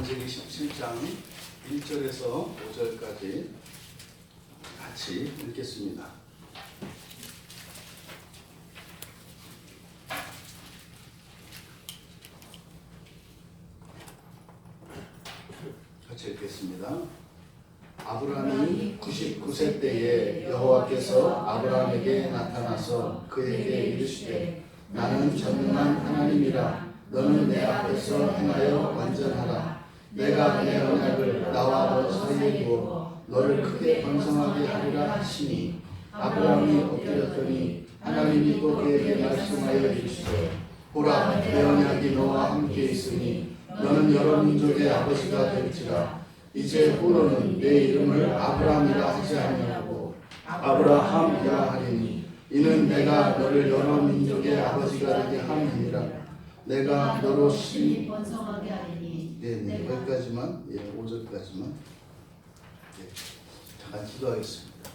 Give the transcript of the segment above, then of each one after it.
창세기 17장 1절에서 5절까지 같이 읽겠습니다. 같이 읽겠습니다. 아브라함이 99세 때에 여호와께서 아브라함에게 나타나서 그에게 이르시되 나는 전능한 하나님이라. 너는 내 앞에서 행하여 완전하라. 내가 내 언약을 나와 너 사이에 두어 너를 크게 번성하게 하리라 하시니 아브라함이 엎드렸더니 하나님이 또 그에게 말씀하여 이르시되 보라, 내 언약이 너와 함께 있으니 너는 여러 민족의 아버지가 될지라. 이제 후로는 내 이름을 아브라함이라 하지 아니하고 아브라함이라 하리니 이는 내가 너를 여러 민족의 아버지가 되게 함이니라. 내가 너로 심히 번성하게 하리니. 네, 여기까지만, 5절까지만. 잠깐 기도하겠습니다.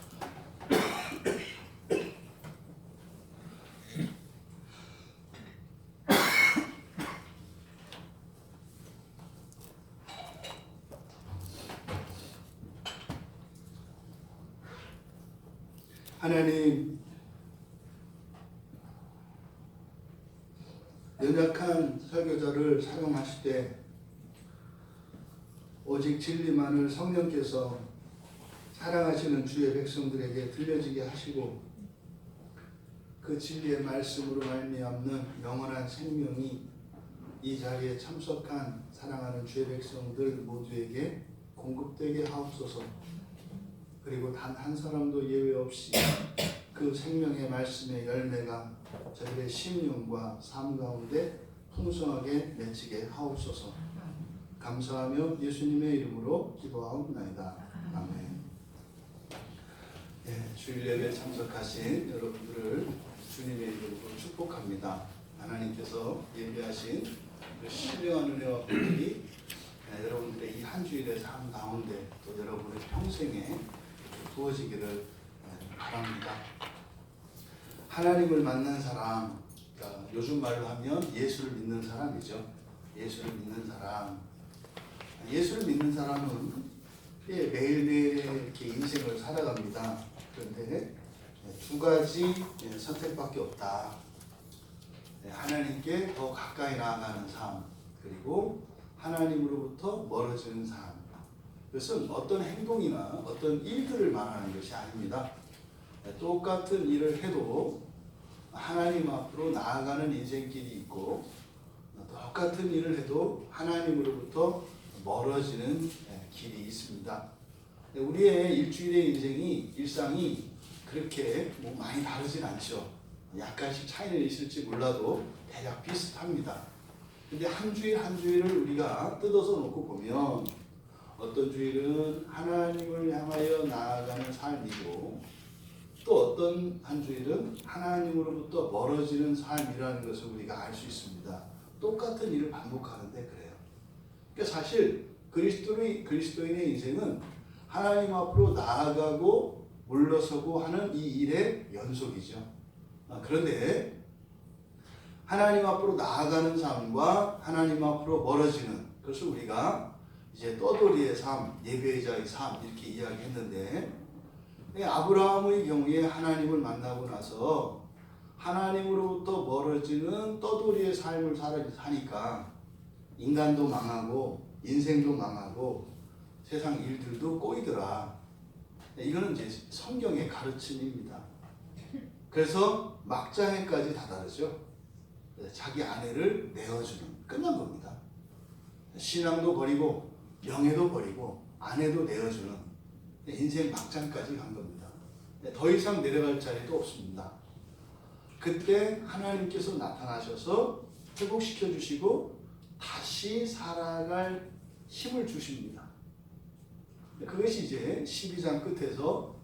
하나님, 연약한 설교자를 사용하실 때 오직 진리만을 성령께서 사랑하시는 주의 백성들에게 들려지게 하시고 그 진리의 말씀으로 말미암는 영원한 생명이 이 자리에 참석한 사랑하는 주의 백성들 모두에게 공급되게 하옵소서. 그리고 단 한 사람도 예외 없이 그 생명의 말씀의 열매가 저희의 심령과 삶 가운데 풍성하게 맺히게 하옵소서. 감사하며 예수님의 이름으로 기도하옵나이다. 아멘. 주일 예배 참석하신 여러분들을 주님의 이름으로 축복합니다. 하나님께서 예배하신 그 신령한 은혜와 복이 여러분들의 이 한 주일의 삶 가운데 또 여러분의 평생에 부어지기를 바랍니다. 하나님을 만난 사람, 그러니까 요즘 말로 하면 예수를 믿는 사람이죠. 예수를 믿는 사람. 예수를 믿는 사람은 매일매일 이렇게 인생을 살아갑니다. 그런데 두 가지 선택밖에 없다. 하나님께 더 가까이 나아가는 삶, 그리고 하나님으로부터 멀어지는 삶. 그것은 어떤 행동이나 어떤 일들을 말하는 것이 아닙니다. 똑같은 일을 해도 하나님 앞으로 나아가는 인생길이 있고 똑같은 일을 해도 하나님으로부터 멀어지는 길이 있습니다. 우리의 일주일의 일상이 그렇게 많이 다르진 않죠. 약간씩 차이는 있을지 몰라도 대략 비슷합니다. 근데 한 주일 한 주일을 우리가 뜯어서 놓고 보면 어떤 주일은 하나님을 향하여 나아가는 삶이고 또 어떤 한 주일은 하나님으로부터 멀어지는 삶이라는 것을 우리가 알 수 있습니다. 똑같은 일을 반복하는데 그래요. 그러니까 사실 그리스도인의 인생은 하나님 앞으로 나아가고 물러서고 하는 이 일의 연속이죠. 그런데 하나님 앞으로 나아가는 삶과 하나님 앞으로 멀어지는 그것을 우리가 이제 떠돌이의 삶, 예배자의 삶 이렇게 이야기했는데 아브라함의 경우에 하나님을 만나고 나서 하나님으로부터 멀어지는 떠돌이의 삶을 사니까 인간도 망하고 인생도 망하고 세상 일들도 꼬이더라. 이거는 이제 성경의 가르침입니다. 그래서 막장에까지 다다르죠. 자기 아내를 내어주는 끝난 겁니다. 신앙도 버리고 명예도 버리고 아내도 내어주는 인생 막장까지 간 겁니다. 더 이상 내려갈 자리도 없습니다. 그때 하나님께서 나타나셔서 회복시켜 주시고 다시 살아갈 힘을 주십니다. 그것이 이제 12장 끝에서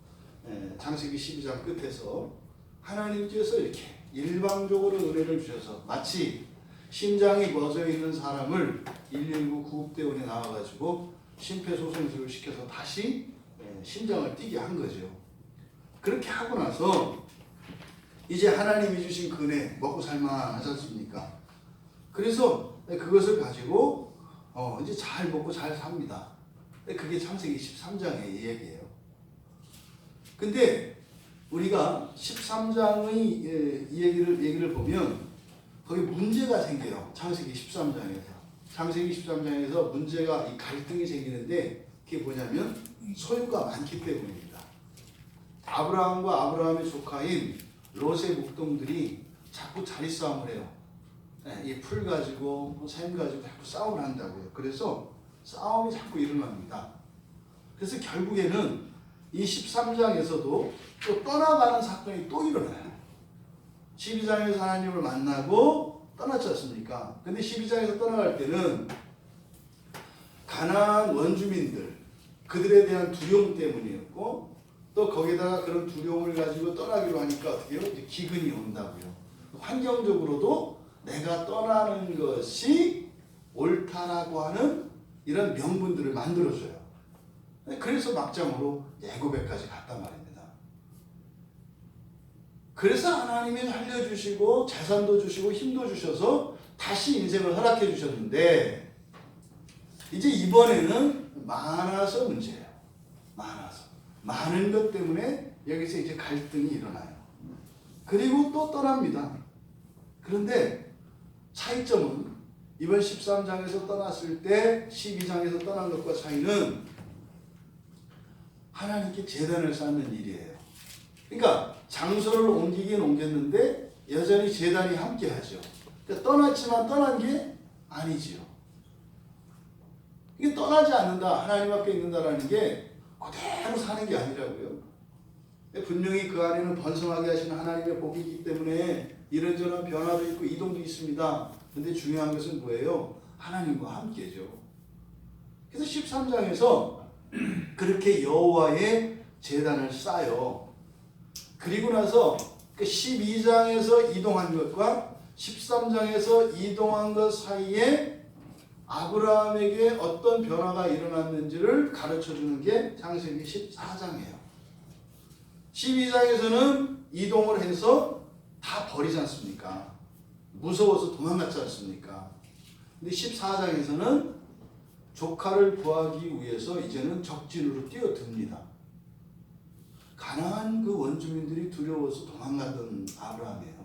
창세기 12장 끝에서 하나님께서 이렇게 일방적으로 은혜를 주셔서 마치 심장이 멎어 있는 사람을 119 구급대원에 나와가지고 심폐소생술을 시켜서 다시 심장을 뛰게 한 거죠. 그렇게 하고 나서 이제 하나님이 주신 그 은혜 먹고 살만하지 않습니까? 그래서 그것을 가지고 이제 잘 먹고 잘 삽니다. 그게 창세기 13장의 얘기예요. 근데 우리가 13장의 이 얘기를 보면 거기 문제가 생겨요. 창세기 13장에서. 창세기 13장에서 문제가 이 갈등이 생기는데 그게 뭐냐면 소유가 많기 때문입니다. 아브라함과 아브라함의 조카인 롯의 목동들이 자꾸 자리 싸움을 해요. 이 풀 가지고 샘 가지고 자꾸 싸움을 한다고요. 그래서 싸움이 자꾸 일어납니다. 그래서 결국에는 이 13장에서도 또 떠나가는 사건이 또 일어나요. 12장에서 하나님을 만나고 떠났지 않습니까? 근데 12장에서 떠나갈 때는 가나안 원주민들 그들에 대한 두려움 때문이었고 또 거기다가 그런 두려움을 가지고 떠나기로 하니까 어떻게 해요? 이제 기근이 온다고요. 환경적으로도 내가 떠나는 것이 옳다라고 하는 이런 명분들을 만들어줘요. 그래서 막장으로 애고백까지 갔단 말입니다. 그래서 하나님이 살려주시고 재산도 주시고 힘도 주셔서 다시 인생을 허락해 주셨는데 이제 이번에는 많아서 문제예요. 많은 것 때문에 여기서 이제 갈등이 일어나요. 그리고 또 떠납니다. 그런데 차이점은 이번 13장에서 떠났을 때 12장에서 떠난 것과 차이는 하나님께 제단을 쌓는 일이에요. 그러니까 장소를 옮기긴 옮겼는데 여전히 제단이 함께하죠. 그러니까 떠났지만 떠난 게 아니지요. 이게 떠나지 않는다, 하나님 앞에 있는다라는 게 그대로 사는 게 아니라고요. 분명히 그 안에는 번성하게 하시는 하나님의 복이 있기 때문에 이런저런 변화도 있고 이동도 있습니다. 근데 중요한 것은 뭐예요? 하나님과 함께죠. 그래서 13장에서 그렇게 여호와의 제단을 쌓아요. 그리고 나서 그 12장에서 이동한 것과 13장에서 이동한 것 사이에 아브라함에게 어떤 변화가 일어났는지를 가르쳐주는 게 창세기 14장이에요. 12장에서는 이동을 해서 다 버리지 않습니까? 무서워서 도망갔지 않습니까? 근데 14장에서는 조카를 구하기 위해서 이제는 적진으로 뛰어듭니다. 가나안 그 원주민들이 두려워서 도망가던 아브라함이에요.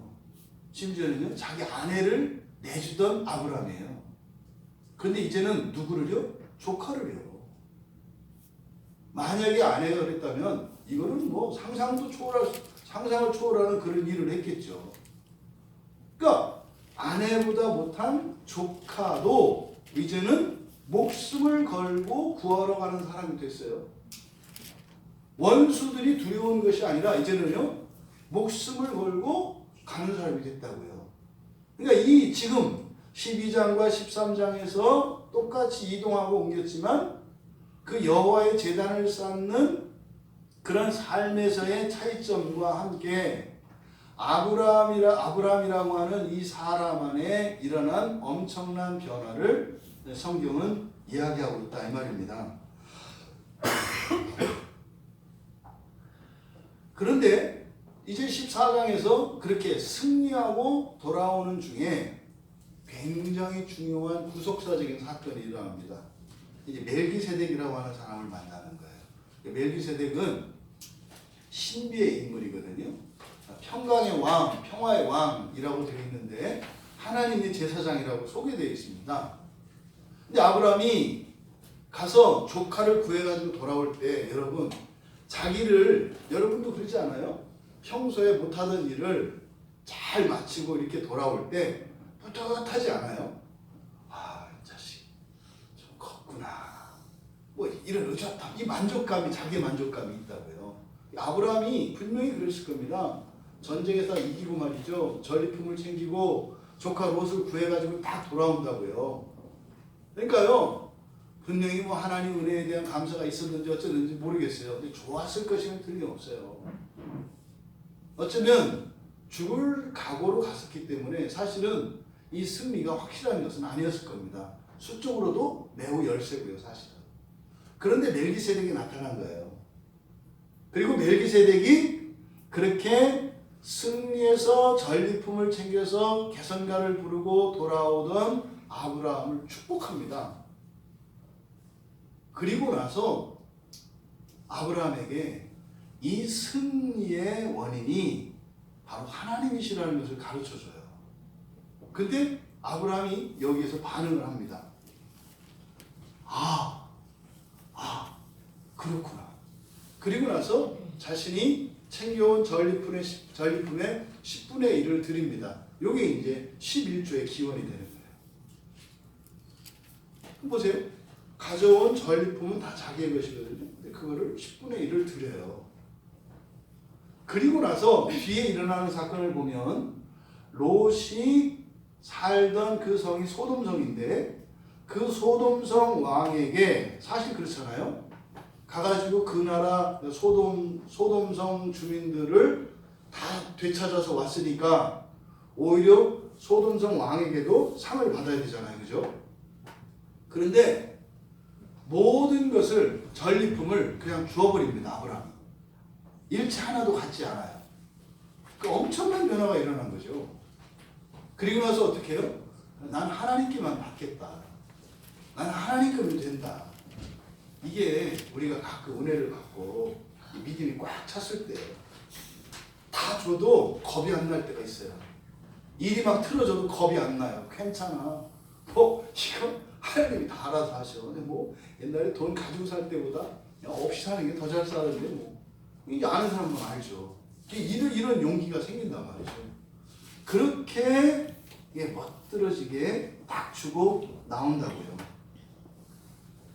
심지어는 자기 아내를 내주던 아브라함이에요. 그런데 이제는 누구를요? 조카를요. 만약에 아내가 그랬다면 이거는 뭐 상상을 초월하는 그런 일을 했겠죠. 그러니까 아내보다 못한 조카도 이제는 목숨을 걸고 구하러 가는 사람이 됐어요. 원수들이 두려운 것이 아니라 이제는요 목숨을 걸고 가는 사람이 됐다고요. 그러니까 이 지금 12장과 13장에서 똑같이 이동하고 옮겼지만 그 여호와의 제단을 쌓는 그런 삶에서의 차이점과 함께 아브라함이라고 하는 이 사람 안에 일어난 엄청난 변화를 성경은 이야기하고 있다 이 말입니다. 그런데 이제 14장에서 그렇게 승리하고 돌아오는 중에 굉장히 중요한 구속사적인 사건이 일어납니다. 이제 멜기세덱이라고 하는 사람을 만나는 거예요. 멜기세덱은 신비의 인물이거든요. 평강의 왕, 평화의 왕이라고 되어 있는데 하나님의 제사장이라고 소개되어 있습니다. 근데 아브라함이 가서 조카를 구해가지고 돌아올 때 여러분 여러분도 그러지 않아요? 평소에 못하던 일을 잘 마치고 이렇게 돌아올 때 뿌듯하지 않아요? 아, 이 자식 좀 컸구나. 뭐 이런 의젓함, 이 만족감이 자기 만족감이 있다고요. 아브라함이 분명히 그랬을 겁니다. 전쟁에서 이기고 말이죠. 전리품을 챙기고 조카 롯을 구해가지고 딱 돌아온다고요. 그러니까요. 분명히 뭐 하나님 은혜에 대한 감사가 있었는지 어쩌는지 모르겠어요. 근데 좋았을 것이면 틀림없어요. 어쩌면 죽을 각오로 갔었기 때문에 사실은 이 승리가 확실한 것은 아니었을 겁니다. 수적으로도 매우 열세고요, 사실은. 그런데 멜기세덱이 나타난 거예요. 그리고 멜기세덱이 그렇게 승리해서 전리품을 챙겨서 개선가를 부르고 돌아오던 아브라함을 축복합니다. 그리고 나서 아브라함에게 이 승리의 원인이 바로 하나님이시라는 것을 가르쳐줘요. 근데 아브라함이 여기에서 반응을 합니다. 그렇구나. 그리고 나서 자신이 챙겨온 전리품의 10분의 1을 드립니다. 이게 이제 11조의 기원이 되는 거예요. 보세요. 가져온 전리품은 다 자기의 것이거든요. 근데 그거를 10분의 1을 드려요. 그리고 나서 뒤에 일어나는 사건을 보면 롯이 살던 그 성이 소돔성인데 그 소돔성 왕에게 사실 그렇잖아요. 가가지고 그 나라 소돔성 주민들을 다 되찾아서 왔으니까 오히려 소돔성 왕에게도 상을 받아야 되잖아요. 그죠? 그런데 모든 것을 전리품을 그냥 주어버립니다. 아브라함이. 일체 하나도 갖지 않아요. 그 엄청난 변화가 일어난 거죠. 그리고 나서 어떻게 해요? 난 하나님께만 받겠다. 난 하나님께만 된다. 이게 우리가 가끔 은혜를 갖고 믿음이 꽉 찼을 때 다 줘도 겁이 안 날 때가 있어요. 일이 막 틀어져도 겁이 안 나요. 괜찮아. 이거 하나님이 다 알아서 하셔. 근데 옛날에 돈 가지고 살 때보다 없이 사는 게 더 잘 사는데 이게 아는 사람만 알죠. 이런 용기가 생긴단 말이죠. 그렇게 멋들어지게 딱 주고 나온다고요.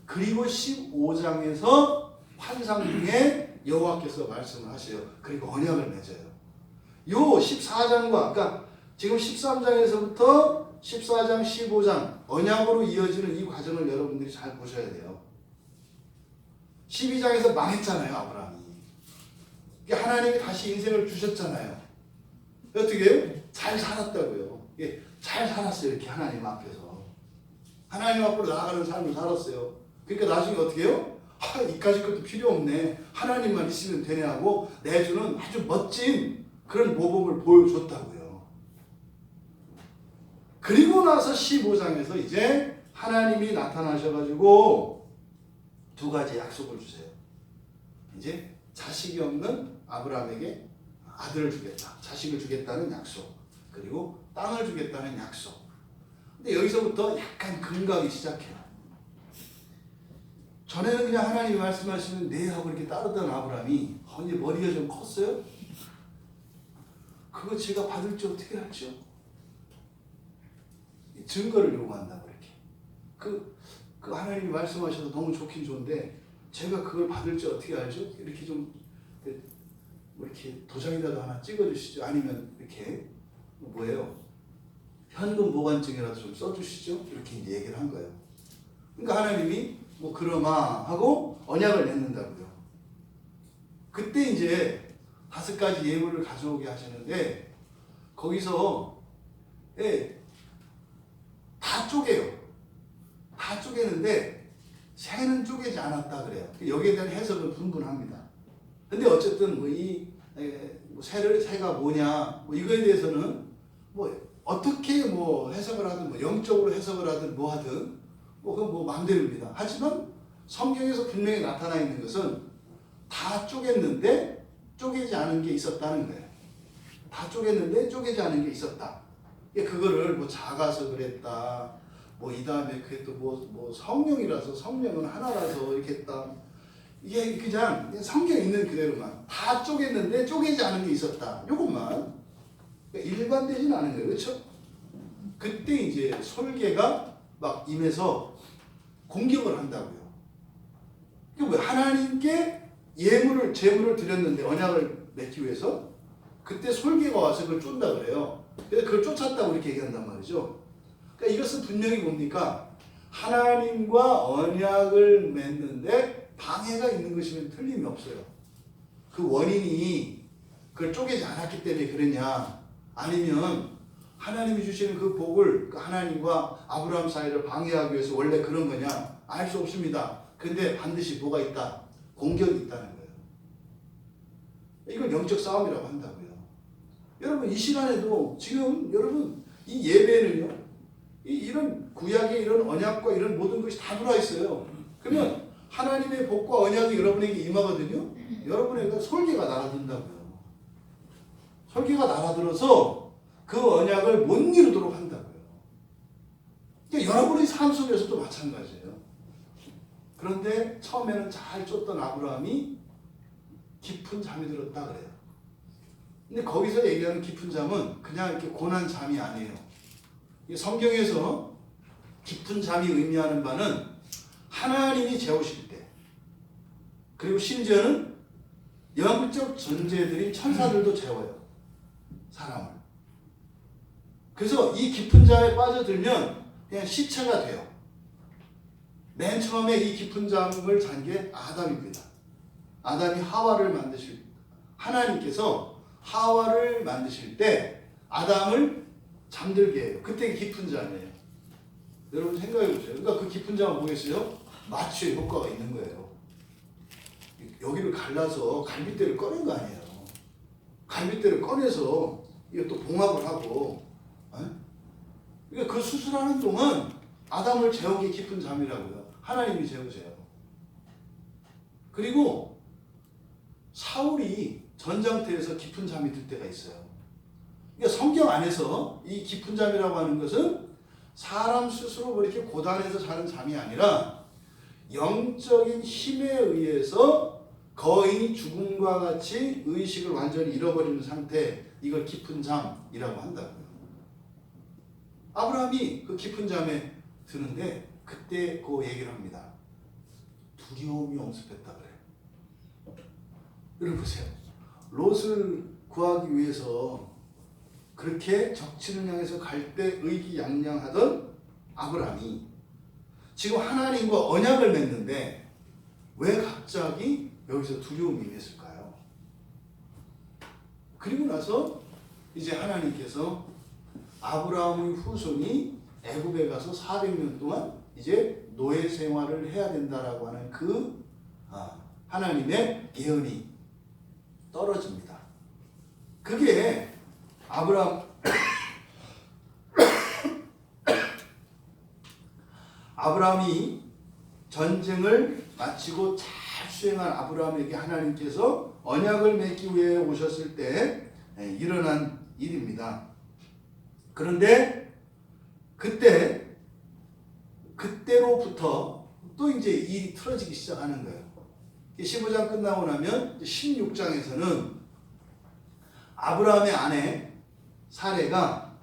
그리고 15장에서 환상 중에 여호와께서 말씀을 하세요. 그리고 언약을 맺어요. 요 14장과 그러니까 지금 13장에서부터 14장, 15장 언약으로 이어지는 이 과정을 여러분들이 잘 보셔야 돼요. 12장에서 망했잖아요. 아브라함이. 하나님이 다시 인생을 주셨잖아요. 어떻게 해요? 잘 살았다고요. 잘 살았어요. 이렇게 하나님 앞에서. 하나님 앞으로 나아가는 삶을 살았어요. 그러니까 나중에 어떻게 해요? 이까짓 것도 필요 없네. 하나님만 있으면 되네 하고 내주는 아주 멋진 그런 모범을 보여줬다고요. 그리고 나서 15장에서 이제 하나님이 나타나셔가지고 두 가지 약속을 주세요. 이제 자식이 없는 아브라함에게 아들을 주겠다. 자식을 주겠다는 약속. 그리고 땅을 주겠다는 약속. 근데 여기서부터 약간 금각이 시작해요. 전에는 그냥 하나님이 말씀하시면 네 하고 이렇게 따르던 아브라함이 이제 머리가 좀 컸어요? 그거 제가 받을지 어떻게 할지요? 증거를 요구한다고 이렇게. 그 하나님이 말씀하셔서 너무 좋긴 좋은데 제가 그걸 받을지 어떻게 알죠? 이렇게 좀 이렇게 도장이라도 하나 찍어주시죠. 아니면 이렇게 뭐예요? 현금 보관증이라도 좀 써주시죠. 이렇게 이제 얘기를 한 거예요. 그러니까 하나님이 그러마 하고 언약을 맺는다고요. 그때 이제 5가지 예물을 가져오게 하시는데 거기서 다 쪼개요. 다 쪼개는데 새는 쪼개지 않았다 그래요. 여기에 대한 해석은 분분합니다. 근데 어쨌든 새가 뭐냐 이거에 대해서는 어떻게 해석을 하든 영적으로 해석을 하든 하든 그건 마음대로입니다. 하지만 성경에서 분명히 나타나 있는 것은 다 쪼갰는데 쪼개지 않은 게 있었다는 거예요. 다 쪼갰는데 쪼개지 않은 게 있었다. 그거를 작아서 그랬다. 이 다음에 그게 또 성령이라서 성령은 하나라서 이렇게 했다. 이게 그냥 성경에 있는 그대로만 다 쪼갰는데 쪼개지 않은 게 있었다. 요것만 일관되진 않은 거예요. 그렇죠? 그때 이제 솔개가 막 임해서 공격을 한다고요. 하나님께 제물을 드렸는데 언약을 맺기 위해서 그때 솔개가 와서 그걸 쫀다 그래요. 그래서 그걸 쫓았다고 이렇게 얘기한단 말이죠. 그러니까 이것은 분명히 뭡니까? 하나님과 언약을 맺는데 방해가 있는 것이면 틀림이 없어요. 그 원인이 그걸 쪼개지 않았기 때문에 그러냐, 아니면 하나님이 주시는 그 복을 하나님과 아브라함 사이를 방해하기 위해서 원래 그런 거냐, 알 수 없습니다. 근데 반드시 뭐가 있다? 공격이 있다는 거예요. 이걸 영적 싸움이라고 한다고요. 여러분 이 시간에도 지금 여러분 이 예배는요, 이런 구약의 이런 언약과 이런 모든 것이 다 들어와 있어요. 그러면 하나님의 복과 언약이 여러분에게 임하거든요. 여러분에게 설계가 날아든다고요. 설계가 날아들어서 그 언약을 못 이루도록 한다고요. 그러니까 여러분의 삶 속에서도 마찬가지예요. 그런데 처음에는 잘 쫓던 아브라함이 깊은 잠이 들었다 그래요. 근데 거기서 얘기하는 깊은 잠은 그냥 이렇게 고난 잠이 아니에요. 성경에서 깊은 잠이 의미하는 바는 하나님이 재우실 때, 그리고 심지어는 영적 존재들인 천사들도 재워요. 사람을. 그래서 이 깊은 잠에 빠져들면 그냥 시체가 돼요. 맨 처음에 이 깊은 잠을 잔 게 아담입니다. 아담이 하와를 만드실, 하나님께서 하와를 만드실 때 아담을 잠들게 해요. 그때 깊은 잠이에요. 여러분 생각해 보세요. 그러니까 그 깊은 잠은 뭐겠어요? 마취의 효과가 있는 거예요. 여기를 갈라서 갈빗대를 꺼낸 거 아니에요. 갈빗대를 꺼내서 이거 또 봉합을 하고, 그러니까 그 수술하는 동안 아담을 재우기 깊은 잠이라고요. 하나님이 재우세요. 그리고 사울이 전장터에서 깊은 잠이 들 때가 있어요. 그러니까 성경 안에서 이 깊은 잠이라고 하는 것은 사람 스스로 뭐 이렇게 고단해서 자는 잠이 아니라 영적인 힘에 의해서 거인이 죽음과 같이 의식을 완전히 잃어버리는 상태, 이걸 깊은 잠이라고 한다고요. 아브라함이 그 깊은 잠에 드는데 그때 그 얘기를 합니다. 두려움이 엄습했다 그래요. 여러분 보세요. 롯을 구하기 위해서 그렇게 적진을 향해서 갈 때 의기양양하던 아브라함이 지금 하나님과 언약을 맺는데 왜 갑자기 여기서 두려움이 임했을까요? 그리고 나서 이제 하나님께서 아브라함의 후손이 애굽에 가서 400년 동안 이제 노예 생활을 해야 된다라고 하는 그 하나님의 예언이 떨어집니다. 그게 아브라함이 전쟁을 마치고 잘 수행한 아브라함에게 하나님께서 언약을 맺기 위해 오셨을 때 일어난 일입니다. 그런데 그때로부터 또 이제 일이 틀어지기 시작하는 거예요. 15장 끝나고 나면 16장에서는 아브라함의 아내 사레가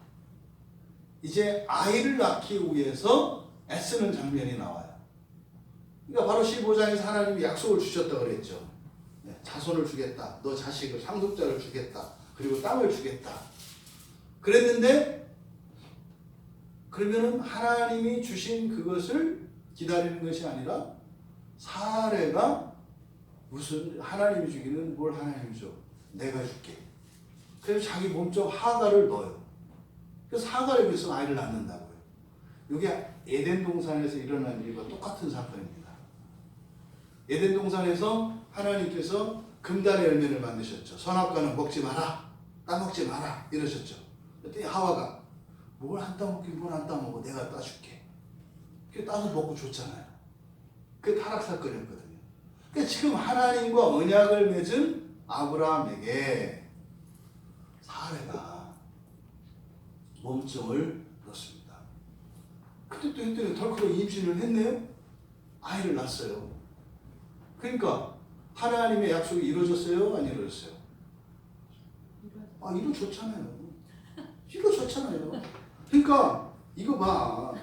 이제 아이를 낳기 위해서 애쓰는 장면이 나와요. 그러니까 바로 15장에서 하나님이 약속을 주셨다고 그랬죠. 자손을 주겠다. 너 자식을 상속자를 주겠다. 그리고 땅을 주겠다. 그랬는데 그러면은 하나님이 주신 그것을 기다리는 것이 아니라 사레가 무슨 하나님이 주기는 뭘 하나님이 줘? 내가 줄게. 그래서 자기 몸쪽 하가를 넣어요. 그래서 하가를 위해서 아이를 낳는다고요. 이게 에덴 동산에서 일어난 일과 똑같은 사건입니다. 에덴 동산에서 하나님께서 금단의 열매를 만드셨죠. 선악과는 먹지 마라. 따먹지 마라. 이러셨죠. 그때 하와가 뭘 안 따먹긴 뭘 안 따먹어. 내가 따줄게. 그게 따서 먹고 줬잖아요. 그게 타락 사건이었거든요. 그러니까 지금 하나님과 언약을 맺은 아브라함에게 사레가 몸종을 넣습니다. 그때 또 했더니 덜컥 임신을 했네요. 아이를 낳았어요. 그러니까 하나님의 약속이 이루어졌어요? 안 이루어졌어요? 이루어졌잖아요. 이루어졌잖아요. 그러니까 이거 봐.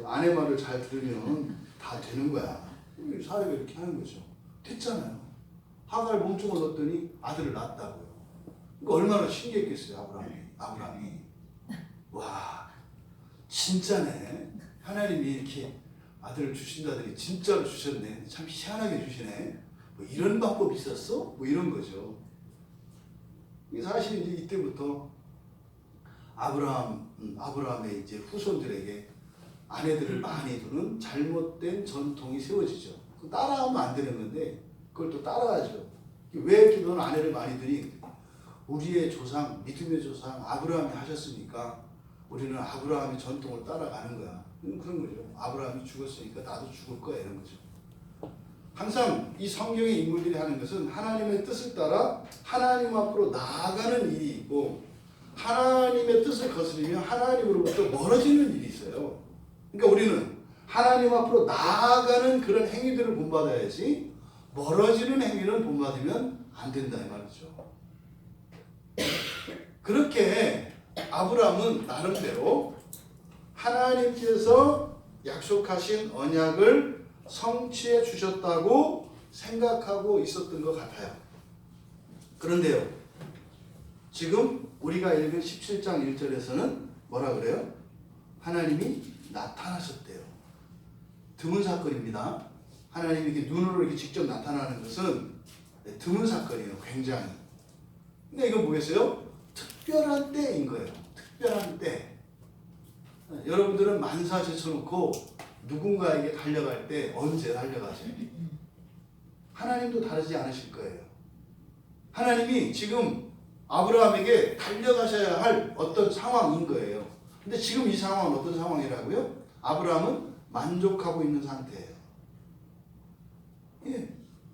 아내 말을 잘 들으면 다 되는 거야. 사례가 이렇게 하는 거죠. 됐잖아요. 하갈 몸종을 넣었더니 아들을 낳았다고요. 그러니까 얼마나 신기했겠어요. 아브라함이. 와, 진짜네. 하나님이 이렇게 아들을 주신다더니 진짜로 주셨네. 참 희한하게 주시네. 뭐 이런 방법이 있었어? 뭐 이런 거죠. 사실 이제 이때부터 아브라함의 이제 후손들에게 아내들을 많이 두는 잘못된 전통이 세워지죠. 따라하면 안 되는 건데 그걸 또 따라하죠. 왜 이렇게 너는 아내를 많이 두니? 우리의 조상, 믿음의 조상 아브라함이 하셨으니까 우리는 아브라함의 전통을 따라가는 거야. 그런 거죠. 아브라함이 죽었으니까 나도 죽을 거야 이런 거죠. 항상 이 성경의 인물들이 하는 것은 하나님의 뜻을 따라 하나님 앞으로 나아가는 일이 있고 하나님의 뜻을 거스르면 하나님으로부터 멀어지는 일이 있어요. 그러니까 우리는 하나님 앞으로 나아가는 그런 행위들을 본받아야지 멀어지는 행위는 본받으면 안 된다 이 말이죠. 그렇게 아브라함은 나름대로 하나님께서 약속하신 언약을 성취해 주셨다고 생각하고 있었던 것 같아요. 그런데요, 지금 우리가 읽은 17장 1절에서는 뭐라 그래요? 하나님이 나타나셨대요. 드문 사건입니다. 하나님이 이렇게 눈으로 이렇게 직접 나타나는 것은 드문 사건이에요. 굉장히. 근데 이거 뭐겠어요? 특별한 때인 거예요. 특별한 때. 여러분들은 만사 제쳐놓고 누군가에게 달려갈 때 언제 달려가세요? 하나님도 다르지 않으실 거예요. 하나님이 지금 아브라함에게 달려가셔야 할 어떤 상황인 거예요. 근데 지금 이 상황은 어떤 상황이라고요? 아브라함은 만족하고 있는 상태예요. 예,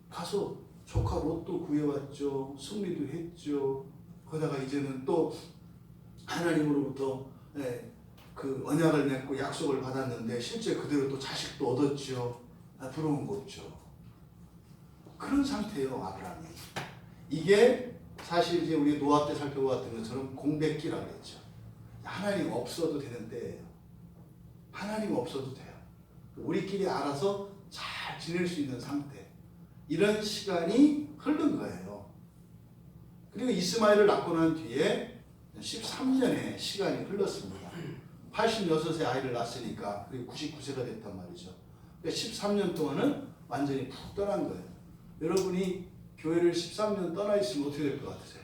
가서 조카 롯도 구해왔죠. 승리도 했죠. 거기다가 이제는 또 하나님으로부터 그 언약을 맺고 약속을 받았는데 실제 그대로 또 자식도 얻었죠. 부러운 거 없죠. 그런 상태예요, 아브라함이. 이게 사실 이제 우리 노아 때 살펴보았던 것처럼 공백기라고 했죠. 하나님 없어도 되는 때예요. 하나님 없어도 돼요. 우리끼리 알아서 잘 지낼 수 있는 상태. 이런 시간이 흐른 거예요. 그리고 이스마엘을 낳고 난 뒤에 13년의 시간이 흘렀습니다. 86세 아이를 낳았으니까 그리고 99세가 됐단 말이죠. 그러니까 13년 동안은 완전히 푹 떠난 거예요. 여러분이 교회를 13년 떠나 있으면 어떻게 될 것 같으세요?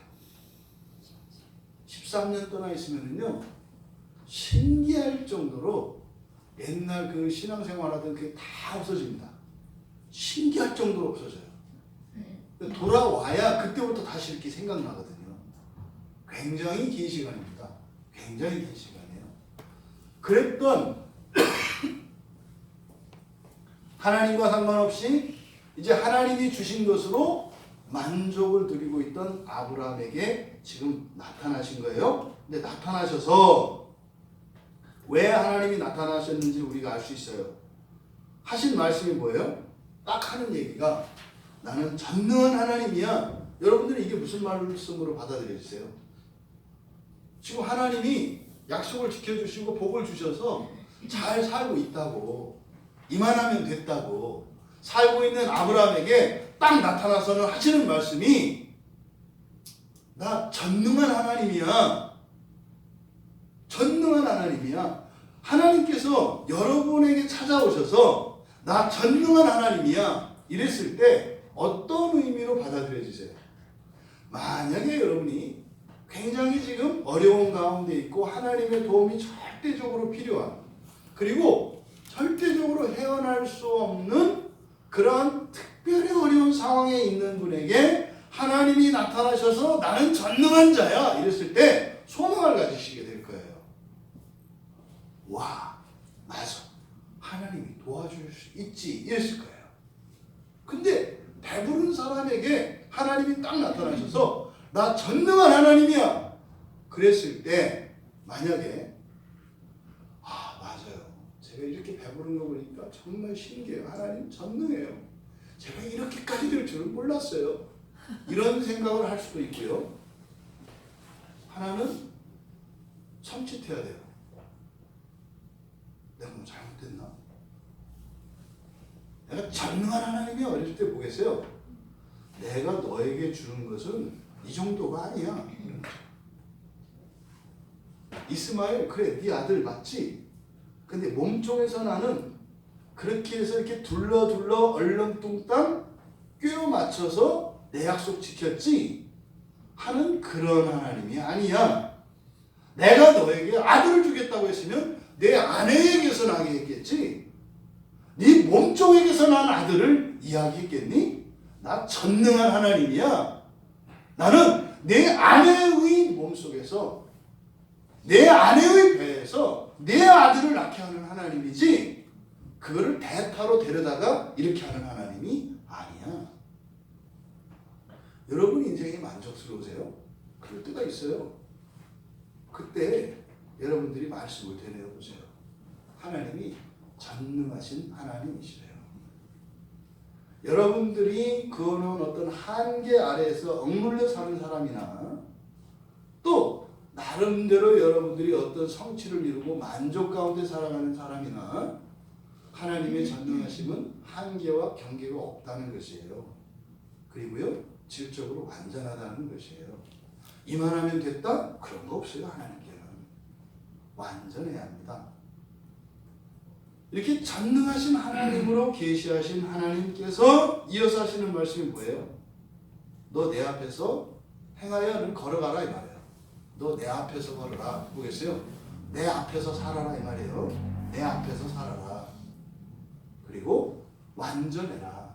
13년 떠나 있으면요 신기할 정도로 옛날 그 신앙생활 하던 그게 다 없어집니다. 신기할 정도로 없어져요. 돌아와야 그때부터 다시 이렇게 생각나거든요. 굉장히 긴 시간입니다. 굉장히 긴 시간이에요. 그랬던 하나님과 상관없이 이제 하나님이 주신 것으로 만족을 누리고 있던 아브라함에게 지금 나타나신 거예요. 근데 나타나셔서 왜 하나님이 나타나셨는지 우리가 알 수 있어요. 하신 말씀이 뭐예요? 딱 하는 얘기가 나는 전능한 하나님이야. 여러분들은 이게 무슨 말씀으로 받아들여지세요? 지금 하나님이 약속을 지켜주시고 복을 주셔서 잘 살고 있다고, 이만하면 됐다고 살고 있는 아브라함에게 딱 나타나서는 하시는 말씀이 나 전능한 하나님이야. 전능한 하나님이야. 하나님께서 여러분에게 찾아오셔서 나 전능한 하나님이야 이랬을 때 어떤 의미로 받아들여지세요? 만약에 여러분이 굉장히 지금 어려운 가운데 있고 하나님의 도움이 절대적으로 필요한, 그리고 절대적으로 헤어날 수 없는 그러한 특별히 어려운 상황에 있는 분에게 하나님이 나타나셔서 나는 전능한 자야 이랬을 때 소망을 가지시게 될 거예요. 와, 맞아, 하나님이 도와줄 수 있지 이랬을 거예요. 근데 배부른 사람에게 하나님이 딱 나타나셔서 나 전능한 하나님이야 그랬을 때 만약에 맞아요, 제가 이렇게 배부른 거 보니까 정말 신기해요. 하나님 전능해요. 제가 이렇게까지 될 줄은 몰랐어요. 이런 생각을 할 수도 있고요. 하나는 섬찟해야 돼요. 내가 뭐 잘못됐나? 내가 전능한 하나님이야 이럴 때 보겠어요. 내가 너에게 주는 것은 이 정도가 아니야. 이스마엘, 그래 네 아들 맞지? 근데 몸종에서 나는 그렇게 해서 이렇게 둘러 얼렁뚱땅 꿰어 맞춰서 내 약속 지켰지 하는 그런 하나님이 아니야. 내가 너에게 아들을 주겠다고 했으면 내 아내에게서 나게 했겠지. 네 몸종에게서 난 아들을 이야기했겠니? 나 전능한 하나님이야. 나는 내 아내의 몸속에서, 내 아내의 배에서 내 아들을 낳게 하는 하나님이지 그거를 대타로 데려다가 이렇게 하는 하나님이 아니야. 여러분 인생이 만족스러우세요? 그럴 때가 있어요. 그때 여러분들이 말씀을 되뇌어 보세요. 하나님이 전능하신 하나님이시래요. 여러분들이 그어놓은 어떤 한계 아래에서 억눌려 사는 사람이나 또 나름대로 여러분들이 어떤 성취를 이루고 만족 가운데 살아가는 사람이나 하나님의 전능하심은 한계와 경계가 없다는 것이에요. 그리고요, 질적으로 완전하다는 것이에요. 이만하면 됐다? 그런 거 없어요. 하나님께는 완전해야 합니다. 이렇게 전능하신 하나님으로 계시하신 하나님께서 이어서 하시는 말씀이 뭐예요? 너 내 앞에서 행하여는 걸어가라 이 말이에요. 너 내 앞에서 걸어라. 보겠어요? 내 앞에서 살아라 이 말이에요. 내 앞에서 살아라. 그리고 완전해라.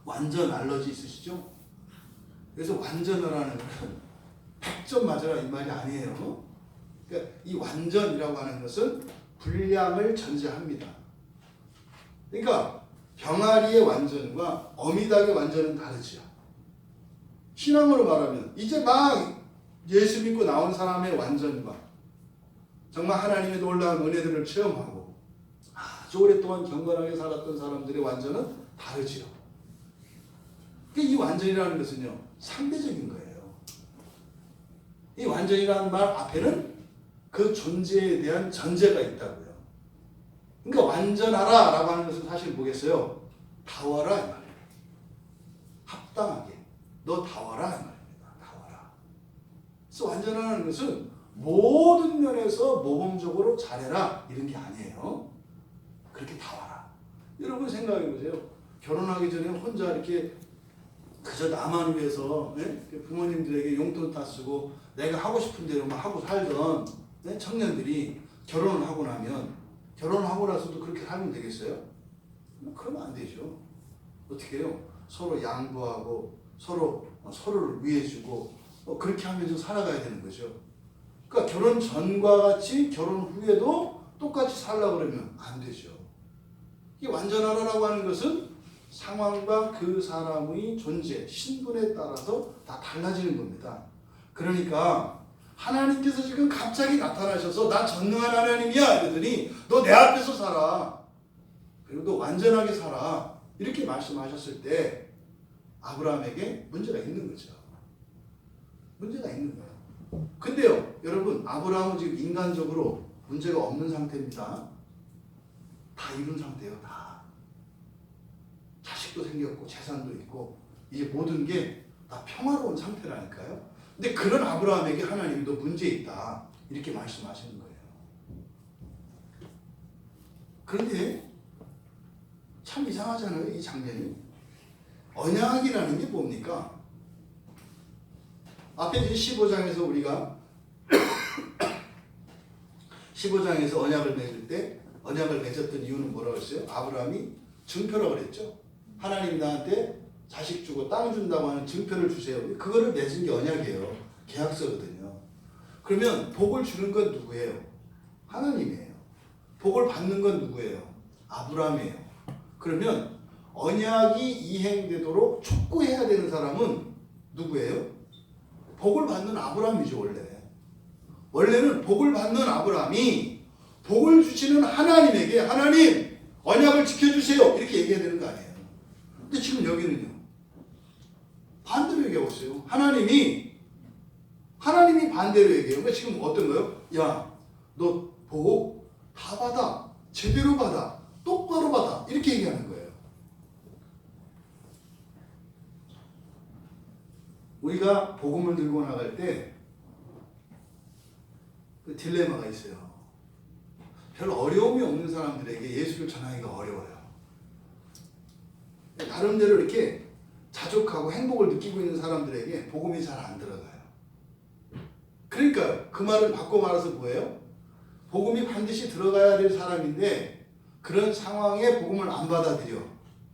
완전 알러지 있으시죠? 그래서 완전하라는 것은 100점 맞아라 이 말이 아니에요. 그러니까 이 완전이라고 하는 것은 분량을 전제합니다. 그러니까 병아리의 완전과 어미닭의 완전은 다르죠. 신앙으로 말하면 이제 막 예수 믿고 나온 사람의 완전과 정말 하나님의 놀라운 은혜들을 체험하고 아주 오랫동안 경건하게 살았던 사람들의 완전은 다르지요. 그러니까 이 완전이라는 것은요, 상대적인 거예요. 이 완전이라는 말 앞에는 그 존재에 대한 전제가 있다고요. 그러니까 완전하라 라고 하는 것은 사실 뭐겠어요? 다워라 이 말이에요. 합당하게 너 다워라 이 말입니다. 다워라. 그래서 완전하라는 것은 모든 면에서 모범적으로 잘해라 이런 게 아니에요. 그렇게 다워라. 여러분 생각해 보세요. 결혼하기 전에 혼자 이렇게 그저 나만 위해서 부모님들에게 용돈 다 쓰고 내가 하고 싶은 대로만 하고 살던 청년들이 결혼을 하고 나면 결혼을 하고 나서도 그렇게 살면 되겠어요? 그러면 안 되죠. 어떻게 해요? 서로 양보하고 서로를 위해주고 그렇게 하면서 살아가야 되는 거죠. 그러니까 결혼 전과 같이 결혼 후에도 똑같이 살려고 그러면 안 되죠. 이 완전하라고 하는 것은 상황과 그 사람의 존재, 신분에 따라서 다 달라지는 겁니다. 그러니까 하나님께서 지금 갑자기 나타나셔서 나 전능한 하나님이야 이러더니 너 내 앞에서 살아. 그리고 너 완전하게 살아. 이렇게 말씀하셨을 때 아브라함에게 문제가 있는 거죠. 문제가 있는 거예요. 근데요, 여러분, 아브라함은 지금 인간적으로 문제가 없는 상태입니다. 다 이룬 상태예요, 다. 자식도 생겼고, 재산도 있고, 이제 모든 게 다 평화로운 상태라니까요. 근데 그런 아브라함에게 하나님이 너 문제 있다. 이렇게 말씀하시는 거예요. 그런데 참 이상하잖아요, 이 장면이. 언약이라는 게 뭡니까? 앞에 이제 15장에서 우리가 15장에서 언약을 맺을 때 언약을 맺었던 이유는 뭐라고 했어요? 아브라함이 증표라고 그랬죠. 하나님이 나한테 자식 주고 땅 준다고 하는 증표를 주세요. 그거를 맺은 게 언약이에요. 계약서거든요. 그러면 복을 주는 건 누구예요? 하나님이에요. 복을 받는 건 누구예요? 아브라함이에요. 그러면 언약이 이행되도록 촉구해야 되는 사람은 누구예요? 복을 받는 아브라함이죠, 원래. 원래는 복을 받는 아브라함이 복을 주시는 하나님에게 하나님 언약을 지켜주세요 이렇게 얘기해야 되는 거 아니에요. 근데 지금 여기는요 반대로 얘기하고 있어요. 하나님이 반대로 얘기해요. 그러니까 지금 어떤 거예요? 야, 너 복 다 받아. 제대로 받아. 똑바로 받아. 이렇게 얘기하는 거예요. 우리가 복음을 들고 나갈 때 그 딜레마가 있어요. 별로 어려움이 없는 사람들에게 예수를 전하기가 어려워요. 나름대로 이렇게 자족하고 행복을 느끼고 있는 사람들에게 복음이 잘 안 들어가요. 그러니까 그 말을 바꿔 말해서 뭐예요? 복음이 반드시 들어가야 될 사람인데 그런 상황에 복음을 안 받아들여.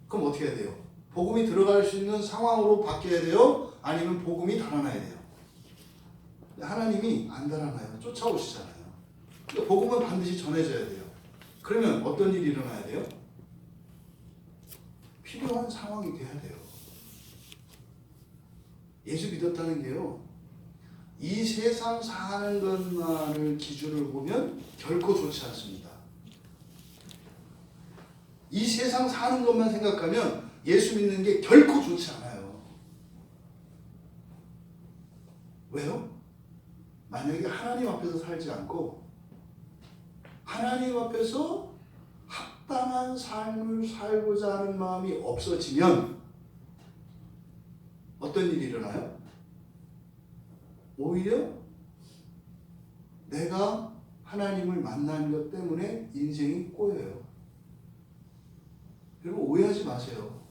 그럼 어떻게 해야 돼요? 복음이 들어갈 수 있는 상황으로 바뀌어야 돼요? 아니면 복음이 달아나야 돼요? 하나님이 안 달아나요. 쫓아오시잖아요. 그러니까 복음은 반드시 전해져야 돼요. 그러면 어떤 일이 일어나야 돼요? 필요한 상황이 돼야 돼요. 예수 믿었다는 게요, 이 세상 사는 것만을 기준으로 보면 결코 좋지 않습니다. 이 세상 사는 것만 생각하면 예수 믿는 게 결코 좋지 않아요. 왜요? 만약에 하나님 앞에서 살지 않고 하나님 앞에서 합당한 삶을 살고자 하는 마음이 없어지면 어떤 일이 일어나요? 오히려 내가 하나님을 만난 것 때문에 인생이 꼬여요. 여러분 오해하지 마세요.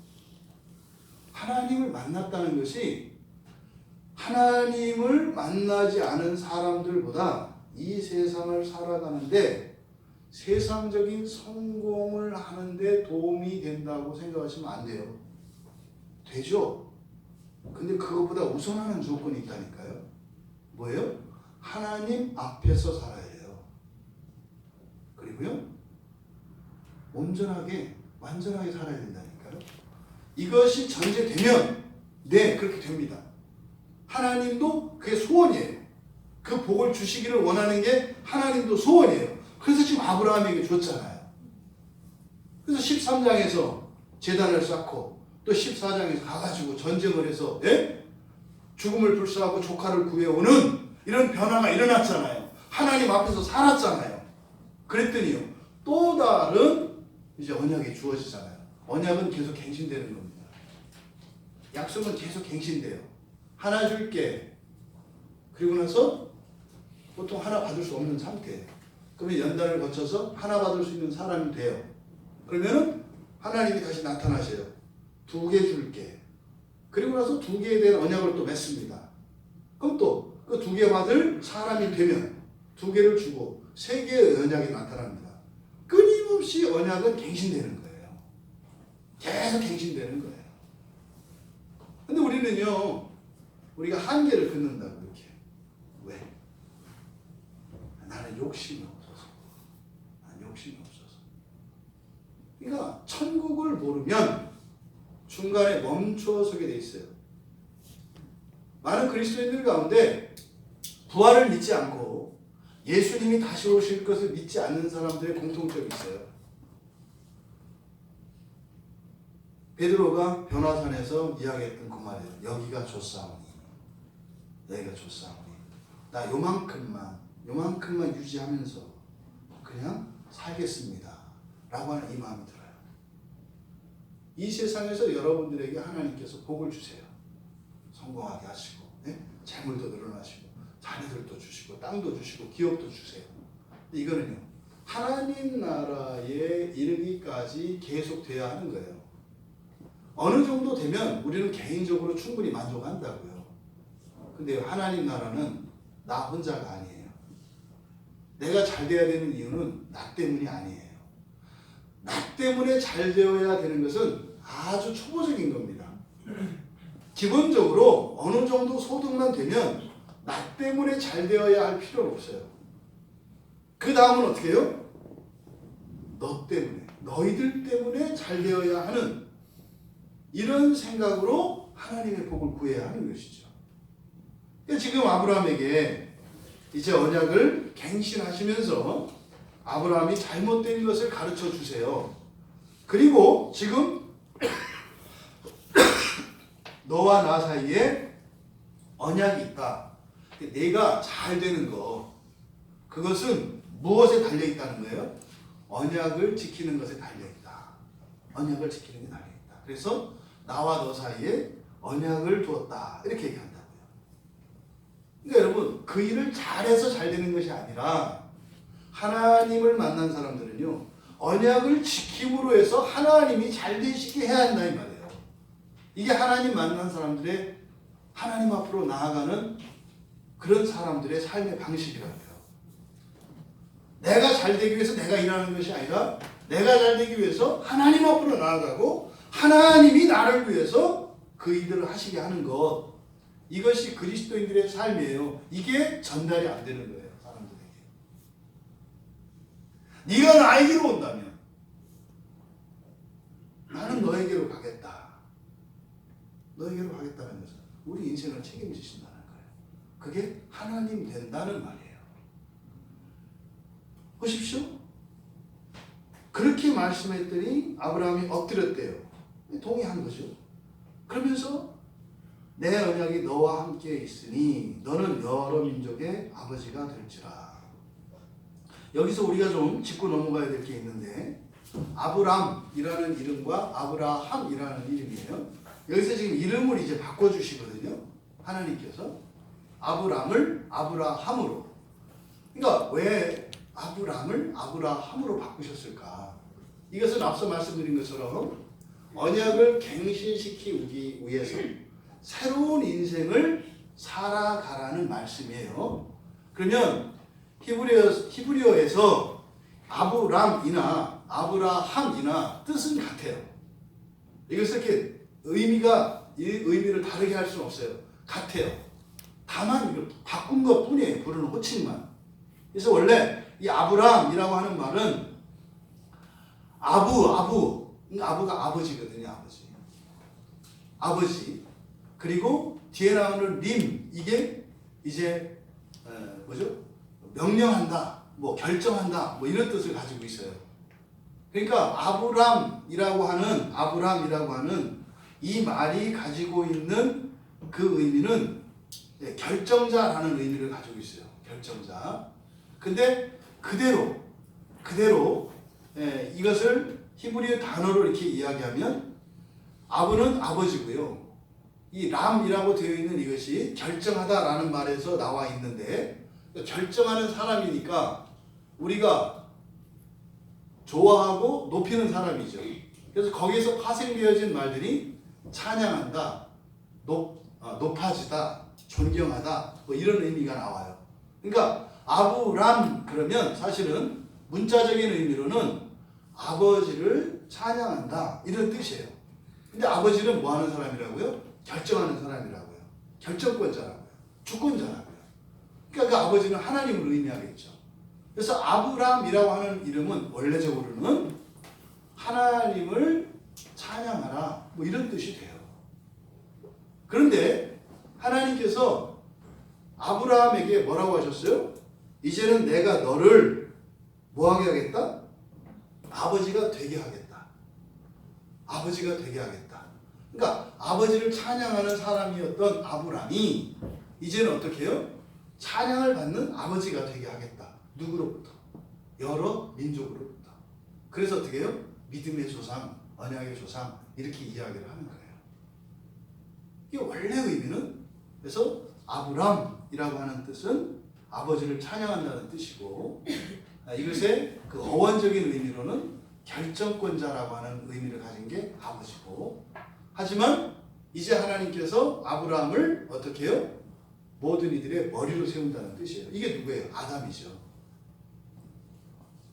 하나님을 만났다는 것이 하나님을 만나지 않은 사람들보다 이 세상을 살아가는데 세상적인 성공을 하는데 도움이 된다고 생각하시면 안 돼요. 되죠? 근데 그것보다 우선하는 조건이 있다니까요. 뭐예요? 하나님 앞에서 살아야 돼요. 그리고요, 온전하게 완전하게 살아야 된다니까요. 이것이 전제되면 네, 그렇게 됩니다. 하나님도 그게 소원이에요. 그 복을 주시기를 원하는 게 하나님도 소원이에요. 그래서 지금 아브라함에게 줬잖아요. 그래서 13장에서 제단을 쌓고 또 14장에서 가가지고 전쟁을 해서 죽음을 불사하고 조카를 구해오는 이런 변화가 일어났잖아요. 하나님 앞에서 살았잖아요. 그랬더니요, 또 다른 이제 언약이 주어지잖아요. 언약은 계속 갱신되는 겁니다. 약속은 계속 갱신돼요. 하나 줄게. 그리고 나서 보통 하나 받을 수 없는 상태예요. 그러면 연단을 거쳐서 하나 받을 수 있는 사람이 돼요. 그러면은 하나님이 다시 나타나셔요. 2개 줄게. 그리고 나서 2개에 대한 언약을 또 맺습니다. 그럼 또 그 2개 받을 사람이 되면 2개를 주고 3개의 언약이 나타납니다. 끊임없이 언약은 갱신되는 거예요. 계속 갱신되는 거예요. 근데 우리는요, 우리가 한계를 긋는다고 이렇게. 왜? 나는 욕심이 없어서. 나는 욕심이 없어서. 그러니까 천국을 모르면 중간에 멈춰 서게 돼 있어요. 많은 그리스도인들 가운데 부활을 믿지 않고 예수님이 다시 오실 것을 믿지 않는 사람들의 공통점이 있어요. 베드로가 변화산에서 이야기했던 그 말이에요. 여기가 좋사오니, 여기가 좋사오니, 나 요만큼만 유지하면서 그냥 살겠습니다 라고 하는 이 마음이 들어요. 이 세상에서 여러분들에게 하나님께서 복을 주세요. 성공하게 하시고, 재물도 늘어나시고, 자녀들도 주시고, 땅도 주시고, 기업도 주세요. 이거는요, 하나님 나라에 이르기까지 계속돼야 하는 거예요. 어느 정도 되면 우리는 개인적으로 충분히 만족한다고요. 근데 하나님 나라는 나 혼자가 아니에요. 내가 잘 돼야 되는 이유는 나 때문이 아니에요. 나 때문에 잘 되어야 되는 것은 아주 초보적인 겁니다. 기본적으로 어느 정도 소득만 되면 나 때문에 잘 되어야 할 필요는 없어요. 그 다음은 어떻게 해요? 너 때문에, 너희들 때문에 잘 되어야 하는 이런 생각으로 하나님의 복을 구해야 하는 것이죠. 지금 아브라함에게 이제 언약을 갱신하시면서 아브라함이 잘못된 것을 가르쳐 주세요. 그리고 지금 너와 나 사이에 언약이 있다. 내가 잘 되는 거, 그것은 무엇에 달려있다는 거예요? 언약을 지키는 것에 달려있다. 언약을 지키는 게 달려있다. 그래서 나와 너 사이에 언약을 두었다. 이렇게 얘기한다고요. 그러니까 여러분, 그 일을 잘해서 잘 되는 것이 아니라 하나님을 만난 사람들은요, 언약을 지킴으로 해서 하나님이 잘 되시게 해야 한다 이 말이에요. 이게 하나님 만난 사람들의 하나님 앞으로 나아가는 그런 사람들의 삶의 방식이라고요. 내가 잘 되기 위해서 내가 일하는 것이 아니라 내가 잘 되기 위해서 하나님 앞으로 나아가고 하나님이 나를 위해서 그 일들을 하시게 하는 것, 이것이 그리스도인들의 삶이에요. 이게 전달이 안 되는 거예요, 사람들에게. 네가 나에게로 온다면, 나는 너에게로 가겠다. 너에게로 가겠다는 것은 우리 인생을 책임지신다는 거예요. 그게 하나님 된다는 말이에요. 보십시오. 그렇게 말씀했더니 아브라함이 엎드렸대요. 동의한 거죠. 그러면서 내 언약이 너와 함께 있으니 너는 여러 민족의 아버지가 될지라. 여기서 우리가 좀 짚고 넘어가야 될 게 있는데, 아브람이라는 이름과 아브라함이라는 이름이에요. 여기서 지금 이름을 이제 바꿔주시거든요. 하나님께서 아브람을 아브라함으로. 그러니까 왜 아브람을 아브라함으로 바꾸셨을까? 이것은 앞서 말씀드린 것처럼 언약을 갱신시키기 위해서 새로운 인생을 살아가라는 말씀이에요. 그러면 히브리어에서 아브람이나 아브라함이나 뜻은 같아요. 이것을 이렇게 의미를 다르게 할 수는 없어요. 같아요. 다만 이걸 바꾼 것 뿐이에요. 부르는 호칭만. 그래서 원래 이 아브람이라고 하는 말은 아부가 아버지거든요. 아버지. 그리고 뒤에 나오는 림, 이게 이제 뭐죠? 명령한다, 뭐 결정한다, 뭐 이런 뜻을 가지고 있어요. 그러니까 아브람이라고 하는 이 말이 가지고 있는 그 의미는 결정자라는 의미를 가지고 있어요. 결정자. 근데 그대로 이것을 히브리어 단어로 이렇게 이야기하면 아브는 아버지고요. 이 람이라고 되어 있는 이것이 결정하다라는 말에서 나와 있는데, 결정하는 사람이니까 우리가 좋아하고 높이는 사람이죠. 그래서 거기에서 파생되어진 말들이 찬양한다, 높아지다, 존경하다, 뭐 이런 의미가 나와요. 그러니까 아브람 그러면 사실은 문자적인 의미로는 아버지를 찬양한다 이런 뜻이에요. 근데 아버지는 뭐 하는 사람이라고요? 결정하는 사람이라고요. 결정권자라고요. 주권자라고요. 그러니까 그 아버지는 하나님을 의미하겠죠. 그래서 아브람이라고 하는 이름은 원래적으로는 하나님을 찬양하라 뭐 이런 뜻이 돼요. 그런데 하나님께서 아브라함에게 뭐라고 하셨어요? 이제는 내가 너를 뭐하게 하겠다? 아버지가 되게 하겠다. 아버지가 되게 하겠다. 그러니까 아버지를 찬양하는 사람이었던 아브람이 이제는 어떻게 해요? 찬양을 받는 아버지가 되게 하겠다. 누구로부터? 여러 민족으로부터. 그래서 어떻게 해요? 믿음의 조상, 언약의 조상 이렇게 이야기를 하는 거예요. 이게 원래 의미는, 그래서 아브람이라고 하는 뜻은 아버지를 찬양한다는 뜻이고, 이것의 그 어원적인 의미로는 결정권자라고 하는 의미를 가진 게 아버지고, 하지만 이제 하나님께서 아브라함을 어떻게 해요? 모든 이들의 머리로 세운다는 뜻이에요. 이게 누구예요? 아담이죠.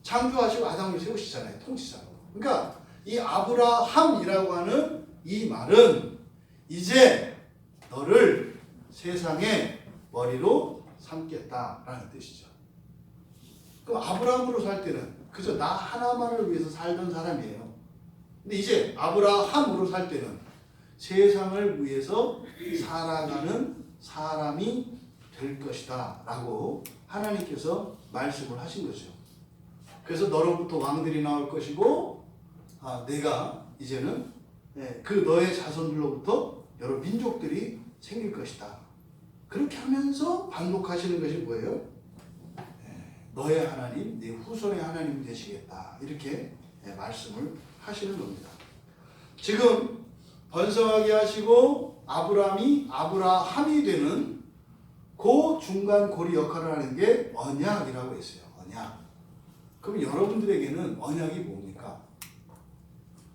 창조하시고 아담을 세우시잖아요. 통치자로. 그러니까 이 아브라함이라고 하는 이 말은 이제 너를 세상의 머리로 삼겠다라는 뜻이죠. 그럼 아브라함으로 살 때는 그저 나 하나만을 위해서 살던 사람이에요. 근데 이제 아브라함으로 살 때는 세상을 위해서 살아가는 사람이 될 것이다 라고 하나님께서 말씀을 하신 거죠. 그래서 너로부터 왕들이 나올 것이고, 내가 이제는 그 너의 자손들로부터 여러 민족들이 생길 것이다. 그렇게 하면서 반복하시는 것이 뭐예요? 너의 하나님, 네 후손의 하나님이 되시겠다. 이렇게 말씀을 하시는 겁니다. 지금 번성하게 하시고 아브라함이 되는 그 중간 고리 역할을 하는 게 언약이라고 했어요. 언약. 그럼 여러분들에게는 언약이 뭡니까?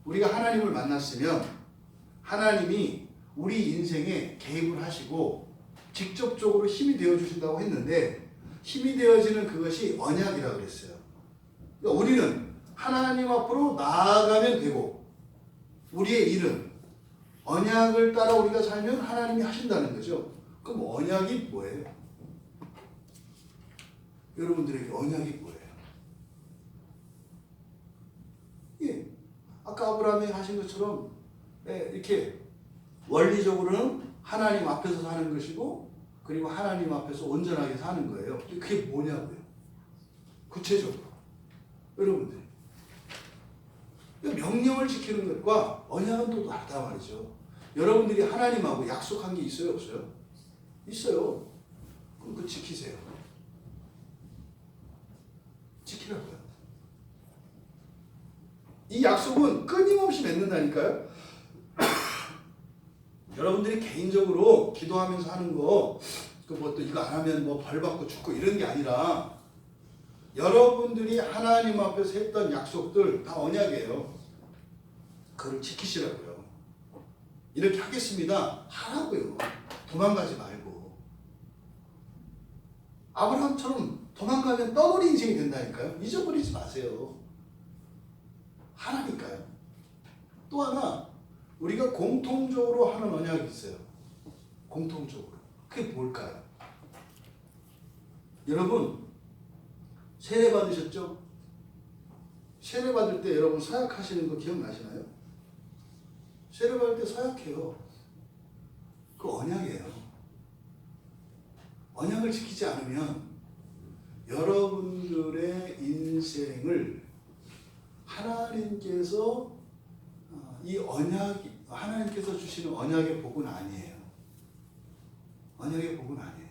우리가 하나님을 만났으면 하나님이 우리 인생에 개입을 하시고 직접적으로 힘이 되어주신다고 했는데, 힘이 되어지는 그것이 언약이라고 그랬어요. 그러니까 우리는 하나님 앞으로 나아가면 되고, 우리의 일은 언약을 따라 우리가 살면 하나님이 하신다는 거죠. 그럼 언약이 뭐예요? 여러분들에게 언약이 뭐예요? 아까 아브라함이 하신 것처럼 이렇게 원리적으로는 하나님 앞에서 사는 것이고 그리고 하나님 앞에서 온전하게 사는 거예요. 그게 뭐냐고요? 구체적으로 여러분들 명령을 지키는 것과 언약은 또 다르다 말이죠. 여러분들이 하나님하고 약속한 게 있어요, 없어요? 있어요. 그럼 그거 지키세요. 지키라고요. 이 약속은 끊임없이 맺는다니까요. 여러분들이 개인적으로 기도하면서 하는 거, 또 이거 안 하면 뭐 벌 받고 죽고 이런 게 아니라 여러분들이 하나님 앞에서 했던 약속들 다 언약이에요. 그걸 지키시라고요. 이렇게 하겠습니다. 하라고요. 도망가지 말고. 아브라함처럼 도망가면 떠돌이 인생이 된다니까요. 잊어버리지 마세요. 하라니까요. 또 하나 우리가 공통적으로 하는 언약이 있어요. 공통적으로. 그게 뭘까요? 여러분 세례 받으셨죠? 세례 받을 때 여러분 서약하시는 거 기억나시나요? 세례 받을 때 서약해요. 그 언약이에요. 언약을 지키지 않으면 여러분들의 인생을 하나님께서 하나님께서 주시는 언약의 복은 아니에요. 언약의 복은 아니에요.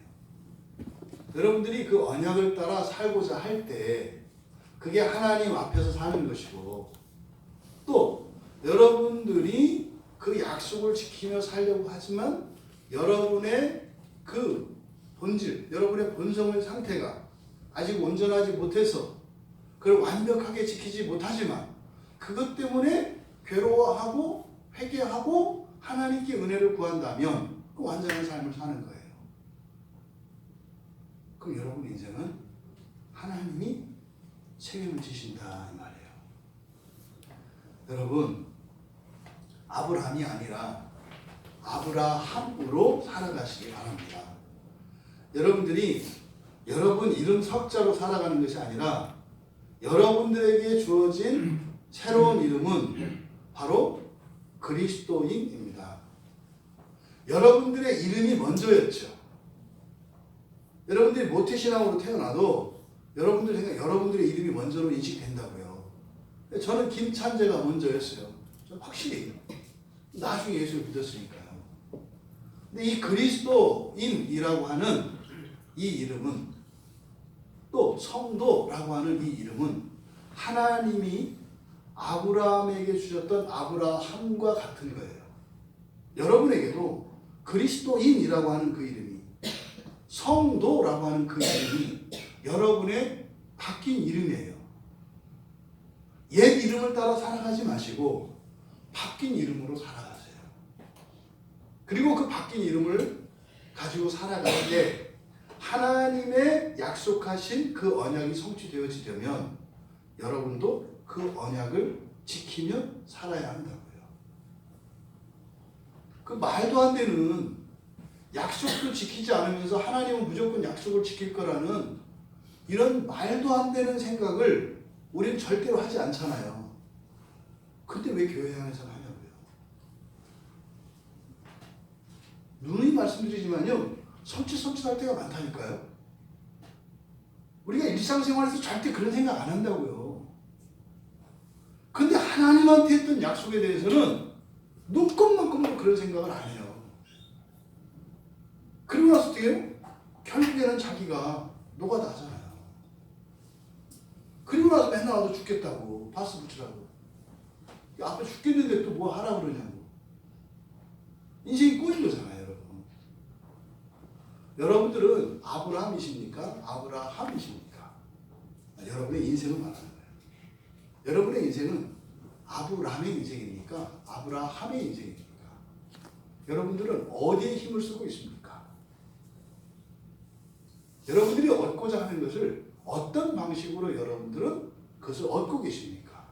여러분들이 그 언약을 따라 살고자 할 때 그게 하나님 앞에서 사는 것이고 또 여러분들이 그 약속을 지키며 살려고 하지만 여러분의 그 본질, 여러분의 본성의 상태가 아직 온전하지 못해서 그걸 완벽하게 지키지 못하지만 그것 때문에 괴로워하고 회개하고 하나님께 은혜를 구한다면 그 완전한 삶을 사는 거예요. 그럼 여러분 인생은 하나님이 책임을 지신다 이 말이에요. 여러분 아브라함이 아니라 아브라함으로 살아가시기 바랍니다. 여러분들이 여러분 이름 석자로 살아가는 것이 아니라 여러분들에게 주어진 새로운 이름은 바로 그리스도인입니다. 여러분들의 이름이 먼저였죠. 여러분들이 모태신앙으로 태어나도 여러분들 생각 여러분들의 이름이 먼저로 인식된다고요. 저는 김찬재가 먼저였어요. 저는 확실히 나중에 예수를 믿었으니까요. 근데 이 그리스도인이라고 하는 이 이름은 또 성도라고 하는 이 이름은 하나님이 아브라함에게 주셨던 아브라함과 같은 거예요. 여러분에게도 그리스도인이라고 하는 그 이름이 성도라고 하는 그 이름이 여러분의 바뀐 이름이에요. 옛 이름을 따라 살아가지 마시고 바뀐 이름으로 살아가세요. 그리고 그 바뀐 이름을 가지고 살아갈 때 하나님의 약속하신 그 언약이 성취되어지려면 여러분도 그 언약을 지키며 살아야 한다고요. 그 말도 안 되는 약속도 지키지 않으면서 하나님은 무조건 약속을 지킬 거라는 이런 말도 안 되는 생각을 우리는 절대로 하지 않잖아요. 근데 왜 교회 안에서 하냐고요. 누누이 말씀드리지만요. 섬찟할 때가 많다니까요. 우리가 일상생활에서 절대 그런 생각 안 한다고요. 근데 하나님한테 했던 약속에 대해서는 눈꼽만큼도 그런 생각을 안 해요. 그리고 나서 어떻게 해요? 결국에는 자기가 노가다잖아요. 그리고 나서 맨날 와도 죽겠다고 파스 붙이라고. 앞에 죽겠는데 또 뭐 하라 그러냐고. 인생이 꼬인 거잖아요, 여러분. 여러분들은 아브라함이십니까? 아브라함이십니까? 여러분의 인생을 말하는 거예요. 여러분의 인생은 아브라함의 인생입니까? 아브라함의 인생입니까? 여러분들은 어디에 힘을 쓰고 있습니까? 여러분들이 얻고자 하는 것을 어떤 방식으로 여러분들은 그것을 얻고 계십니까?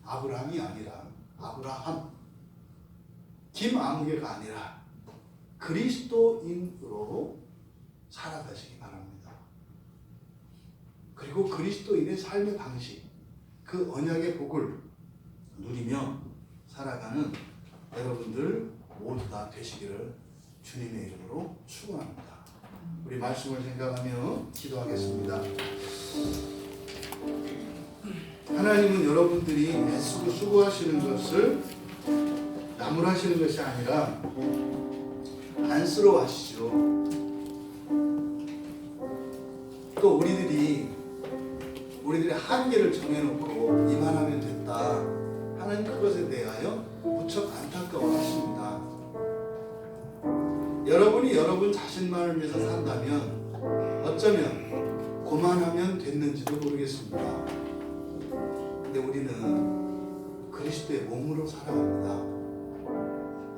아브라함이 아니라 아브라함, 김아무개가 아니라 그리스도인으로 살아가시기 바랍니다. 그리고 그리스도인의 삶의 방식, 그 언약의 복을 누리며 살아가는 여러분들 모두 다 되시기를 주님의 이름으로 축원합니다. 우리 말씀을 생각하며 기도하겠습니다. 하나님은 여러분들이 애쓰고 수고하시는 것을 나무라시는 것이 아니라 안쓰러워하시죠. 또 우리들이 한계를 정해놓고 이만하면 됐다 하는 그것에 대하여 무척 안타까워하십니다. 여러분이 여러분 자신만을 위해서 산다면 어쩌면 고만하면 됐는지도 모르겠습니다. 근데 우리는 그리스도의 몸으로 살아갑니다.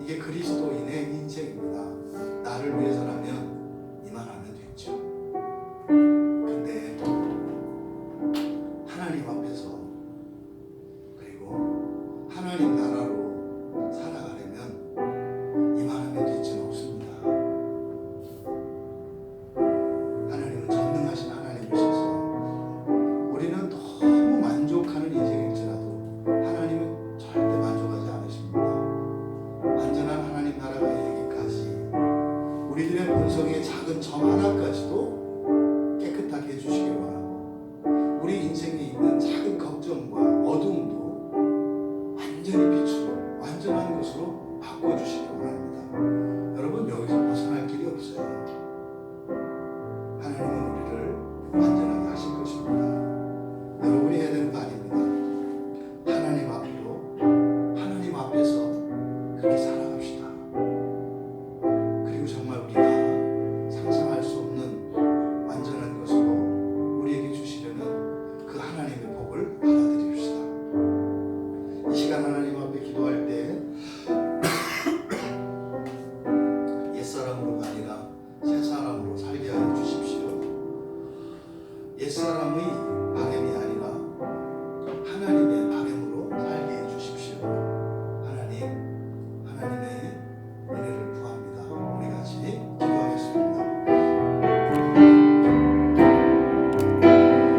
이게 그리스도인의 인생입니다. 나를 위해서라면 이만하면 됐죠. 근데 하나님 앞에서 그리고 하나님 나라로 살아가려면 이만하면 되지는 없습니다. 하나님은 전능하신 하나님이셔서 우리는 너무 만족하는 인생일지라도 하나님은 절대 만족하지 않으십니다. 완전한 하나님 나라가 이르기까지 우리들의 본성의 작은 점 하나까지도 깨끗하게 해주시기 원하고 우리 인생에 있는 작은 걱정과 어두움도 완전히 빛으로 완전한 것으로 바꿔주시기 원합니다. 여러분 여기서 벗어날 길이 없어요. 하나님은 우리를 완전하게 하실 것입니다. 여러분이 해야 되는 거 아닙니다. 하나님 앞으로 하나님 앞에서 그렇게 살아갑시다. 그리고 정말 우리가 상상할 수 없는 완전한 것으로 우리에게 주시려는 그 하나님의 복을 받아들입시다. 이 시간 하나님 앞에 기도할 때 옛사람으로가 아니라 새사람으로 살게 하여 주십시오. 옛사람의